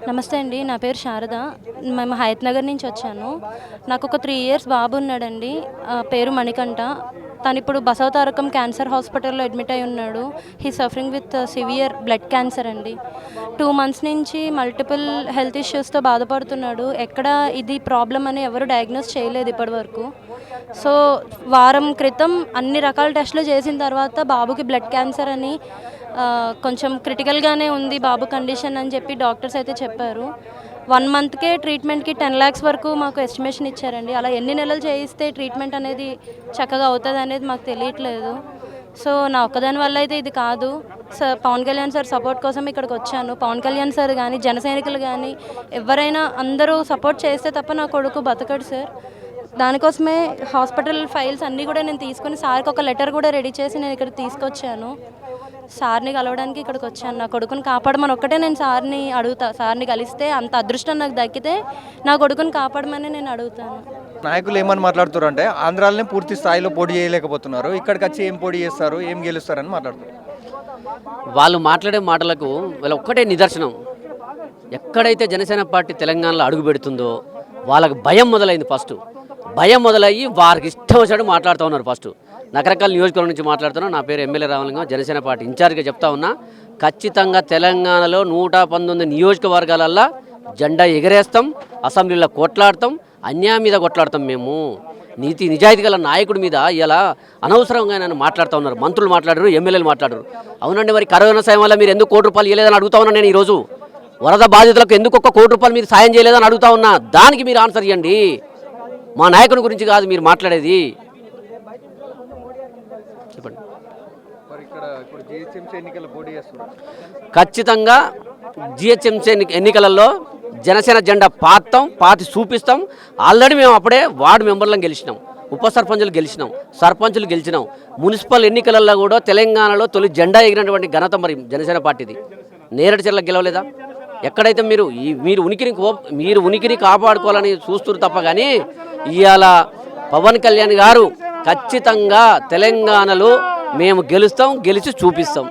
నమస్తే అండి. నా పేరు శారద. మేము హయత్ నగర్ నుంచి వచ్చాను. నాకు ఒక 3 ఇయర్స్ బాబు ఉన్నాడండి. పేరు మణికంఠ. తనిప్పుడు బసవతారకం క్యాన్సర్ హాస్పిటల్‌లో అడ్మిట్ అయి ఉన్నాడు. He suffering with severe blood cancer అండి. 2 మంత్స్ నుంచి మల్టిపుల్ హెల్త్ ఇష్యూస్‌తో బాధపడుతున్నాడు. ఎక్కడ ఇది ప్రాబ్లమ్ అని ఎవరు డయాగ్నోస్ చేయలేదు ఇప్పటివరకు. సో, వారం క్రితం అన్ని రకాల టెస్టులు చేసిన తర్వాత బాబుకి బ్లడ్ క్యాన్సర్ అని కొంచెం క్రిటికల్‌గానే ఉంది బాబు కండిషన్ అని చెప్పి డాక్టర్స్ అయితే చెప్పారు. 1 మంత్‌కే ట్రీట్మెంట్‌కి 10 లాక్స్ వరకు మాకు ఎస్టిమేషన్ ఇచ్చారండి. అలా ఎన్ని నెలలు చేయిస్తే ట్రీట్మెంట్ అనేది చక్కగా అవుతదనేది మాకు తెలియట్లేదు. సో, నా ఒక్కదాని వల్ల అయితే ఇది కాదు. పవన్ కళ్యాణ్ సార్ సపోర్ట్ కోసం ఇక్కడికొచ్చాను. పవన్ కళ్యాణ్ సార్ గానీ, జన సైనికులు గానీ ఎవరైనా అందరూ సపోర్ట్ చేస్తే తప్ప నా కొడుకు బతకడు సార్. దానికోసమే హాస్పిటల్ ఫైల్స్ అన్నీ కూడా నేను తీసుకొని సార్‌కి ఒక లెటర్ కూడా రెడీ చేసి నేను ఇక్కడికి తీసుకొచ్చాను. సార్‌ని కలవడానికి ఇక్కడికొచ్చాను. నా కొడుకుని కాపాడమని ఒక్కటే నేను సార్‌ని అడుగుతా. సార్‌ని కలిస్తే అంత అదృష్టం నాకు దక్కితే నా కొడుకుని కాపాడమని నేను అడుగుతాను. నాయకులు ఏమని మాట్లాడుతున్నారు అంటే ఆంధ్రాలోనే పూర్తి స్థాయిలో పోటీ చేయలేకపోతున్నారు, ఇక్కడికి వచ్చి ఏం పోటీ చేస్తారు, ఏం గెలుస్తారని మాట్లాడుతున్నారు. వాళ్ళు మాట్లాడే మాటలకు వీళ్ళ ఒక్కటే నిదర్శనం. ఎక్కడైతే జనసేన పార్టీ తెలంగాణలో అడుగు పెడుతుందో వాళ్ళకి భయం మొదలైంది. భయం మొదలయ్యి వారికి ఇష్టం వచ్చినట్టు మాట్లాడుతూ ఉన్నారు. రకరకాల నియోజకవర్గం నుంచి మాట్లాడుతున్నా. నా పేరు ఎమ్మెల్యే రామలింగం, జనసేన పార్టీ ఇన్ఛార్జ్గా చెప్తా ఉన్నా. ఖచ్చితంగా తెలంగాణలో 119 నియోజకవర్గాలల్లో జెండా ఎగరేస్తాం, అసెంబ్లీలో కొట్లాడతాం, అన్యాయం మీద కొట్లాడతాం. మేము నీతి నిజాయితీ గల నాయకుడి మీద ఇలా అనవసరంగా నన్ను మాట్లాడుతూ ఉన్నారు. మంత్రులు మాట్లాడారు, ఎమ్మెల్యేలు మాట్లాడారు. అవునండి, మరి కరోనా సాయం వల్ల మీరు ఎందుకు ₹1 కోటి ఇవ్వలేదని అడుగుతా ఉన్నా. నేను ఈరోజు వరద బాధితులకు ఎందుకు ₹1 కోటి మీరు సాయం చేయలేదని అడుగుతా ఉన్నా. దానికి మీరు ఆన్సర్ ఇవ్వండి. మా నాయకుడి గురించి కాదు మీరు మాట్లాడేది. చెప్పండి. ఖచ్చితంగా జిహెచ్ఎంసీ ఎన్నికలలో జనసేన జెండా పాతి చూపిస్తాం. ఆల్రెడీ మేము అప్పుడే వార్డు మెంబర్లను గెలిచినాం, ఉప సర్పంచులు గెలిచినాం, సర్పంచులు గెలిచినాం. మున్సిపల్ ఎన్నికలలో కూడా తెలంగాణలో తొలి జెండా ఎగిరినటువంటి ఘనత మరి జనసేన పార్టీది. నేరేడు చెర్లకు గెలవలేదా? ఎక్కడైతే మీరు ఉనికిని కాపాడుకోవాలని చూస్తున్నారు తప్ప కానీ ఇవాళ పవన్ కళ్యాణ్ గారు ఖచ్చితంగా తెలంగాణలో మేము గెలిచి చూపిస్తాం.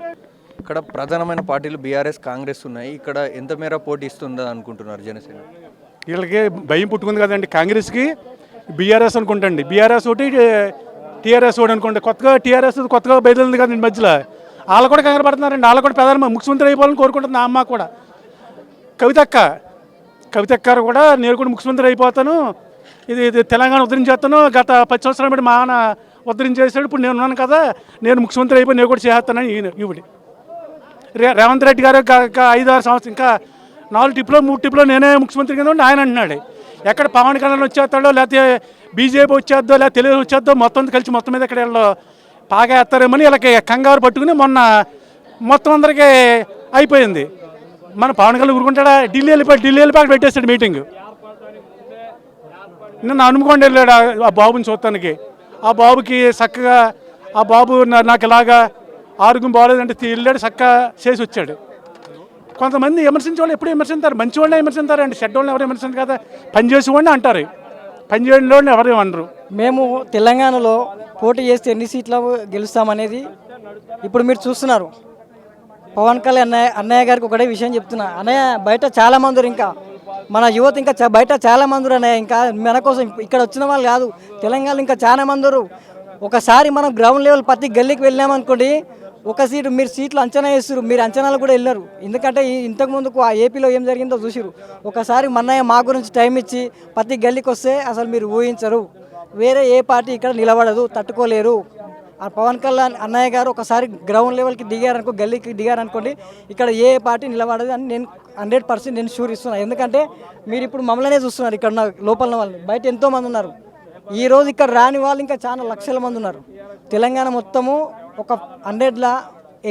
ఇక్కడ ప్రధానమైన పార్టీలు బీఆర్ఎస్, కాంగ్రెస్ ఉన్నాయి. ఇక్కడ ఎంత మేర పోటీ ఇస్తుందా అనుకుంటున్నారు జనసేన? వీళ్ళకి భయం పుట్టుకుంది కదండి. కాంగ్రెస్కి బీఆర్ఎస్ అనుకుంటండి, బీఆర్ఎస్ ఒకటి టీఆర్ఎస్ ఒకటి అనుకోండి. కొత్తగా బయలుదేరింది కదండి మధ్యలో. వాళ్ళు కూడా కంగారు పడుతున్నారండి. వాళ్ళు కూడా ముఖ్యమంత్రి అయిపోవాలని కోరుకుంటుంది. నా అమ్మ కూడా కవితక్క గారు కూడా నేను కూడా ముఖ్యమంత్రి అయిపోతాను, ఇది తెలంగాణ ఉద్ధరించేస్తాను, గత 10 సంవత్సరాల బట్టి మా నాన్న ఉద్ధరించేసాడు, ఇప్పుడు నేను ఉన్నాను కదా, నేను ముఖ్యమంత్రి అయిపోయి నేను కూడా చేస్తానని ఈవిడి రేవంత్ రెడ్డి గారు 5-6 సంవత్సరం ఇంకా 4 టిప్లో 3 టిప్లో నేనే ముఖ్యమంత్రి కింద ఆయన అంటున్నాడు. ఎక్కడ పవన్ కళ్యాణ్ వచ్చేస్తాడో, లేకపోతే బీజేపీ వచ్చేద్దో, లేకపోతే తెలుగు వచ్చేద్దో, మొత్తం మీద ఇక్కడ వీళ్ళు పాగా వేస్తారేమని వీళ్ళకి కంగారు పట్టుకుని మొన్న మొత్తం అందరికీ అయిపోయింది. మన పవన్ కళ్యాణ్ ఊరుకుంటాడా? ఢిల్లీ వెళ్ళిపోయి పెట్టేస్తాడు మీటింగ్. నిన్న హనుమకొండ వెళ్ళాడు ఆ బాబుని చూడటానికి. ఆ బాబుకి చక్కగా ఆ బాబు నాకు ఇలాగా ఆరోగ్యం బాగోలేదంటే వెళ్ళాడు, చక్కగా చేసి వచ్చాడు. కొంతమంది విమర్శించే వాళ్ళు ఎప్పుడు విమర్శించారు, మంచి వాళ్ళని విమర్శించారండి, చెడ్డ వాళ్ళని ఎవరు విమర్శించారు కదా, పనిచేసే వాళ్ళని అంటారు, పనిచేయని వాళ్ళని ఎవరు అనరు. మేము తెలంగాణలో పోటీ చేస్తే ఎన్ని సీట్లు గెలుస్తామనేది ఇప్పుడు మీరు చూస్తున్నారు. పవన్ కళ్యాణ్ అన్నయ్య గారికి ఒకటే విషయం చెప్తున్నా. అన్నయ్య బయట చాలామంది ఇంకా మన యువత ఇంకా బయట చాలామంది అన్నయ్య, ఇంకా మన కోసం ఇక్కడ వచ్చిన వాళ్ళు కాదు, తెలంగాణలో ఇంకా చాలా మంది. ఒకసారి మనం గ్రౌండ్ లెవెల్ ప్రతి గల్లీకి వెళ్ళామనుకోండి, ఒక సీటు మీరు సీట్లు అంచనా వేస్తారు, మీరు అంచనాలు కూడా వెళ్ళారు. ఎందుకంటే ఇంతకుముందుకు ఆ ఏపీలో ఏం జరిగిందో చూసిరు. ఒకసారి మన్నయ్య మా గురించి టైం ఇచ్చి ప్రతి గల్లీకి వస్తే అసలు మీరు ఊహించరు, వేరే ఏ పార్టీ ఇక్కడ నిలబడదు, తట్టుకోలేరు. ఆ పవన్ కళ్యాణ్ అన్నయ్య గారు ఒకసారి గ్రౌండ్ లెవెల్కి దిగారనుకో, గల్లీకి దిగారనుకోండి, ఇక్కడ ఏ పార్టీ నిలబడదు అని నేను 100% నేను షూర్ ఇస్తున్నాను. ఎందుకంటే మీరు ఇప్పుడు మమ్మల్నే చూస్తున్నారు, ఇక్కడ ఉన్న లోపల వాళ్ళు, బయట ఎంతోమంది ఉన్నారు. ఈరోజు ఇక్కడ రాని వాళ్ళు ఇంకా చాలా లక్షల మంది ఉన్నారు. తెలంగాణ మొత్తము ఒక 100లో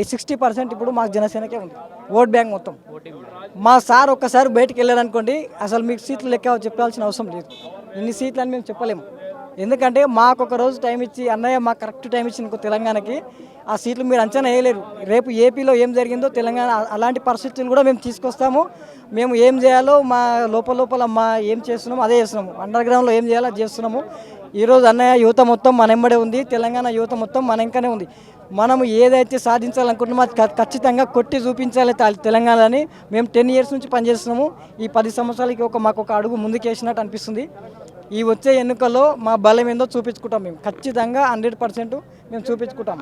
60% ఇప్పుడు మాకు జనసేనకే ఉంది ఓట్ బ్యాంక్ మొత్తం. మా సార్ ఒక్కసారి బయటకు వెళ్ళారనుకోండి, అసలు మీకు సీట్లు లెక్క చెప్పాల్సిన అవసరం లేదు. ఇన్ని సీట్లు అని మేము చెప్పలేము. ఎందుకంటే మాకు ఒక రోజు టైం ఇచ్చి అన్నయ్య మాకు కరెక్ట్ టైం ఇచ్చిన తెలంగాణకి ఆ సీట్లు మీరు అంచనా వేయలేరు. రేపు ఏపీలో ఏం జరిగిందో తెలంగాణ అలాంటి పరిస్థితులు కూడా మేము తీసుకొస్తాము. మేము ఏం చేయాలో మా లోపల మా ఏం చేస్తున్నాము అదే చేస్తున్నాము. అండర్ గ్రౌండ్లో ఏం చేయాలో అది చేస్తున్నాము. ఈరోజు అన్నయ్య యువత మొత్తం మన వెంబడే ఉంది, తెలంగాణ యువత మొత్తం మన వెంకనే ఉంది. మనము ఏదైతే సాధించాలనుకుంటున్నామో అది ఖచ్చితంగా కొట్టి చూపించాలి తెలంగాణని. మేము 10 ఇయర్స్ నుంచి పనిచేస్తున్నాము. ఈ 10 సంవత్సరాలకి మాకు ఒక అడుగు ముందుకేసినట్టు అనిపిస్తుంది. ఈ వచ్చే ఎన్నికల్లో మా బలం ఏందో చూపించుకుంటాం. మేము ఖచ్చితంగా 100% మేము చూపించుకుంటాం.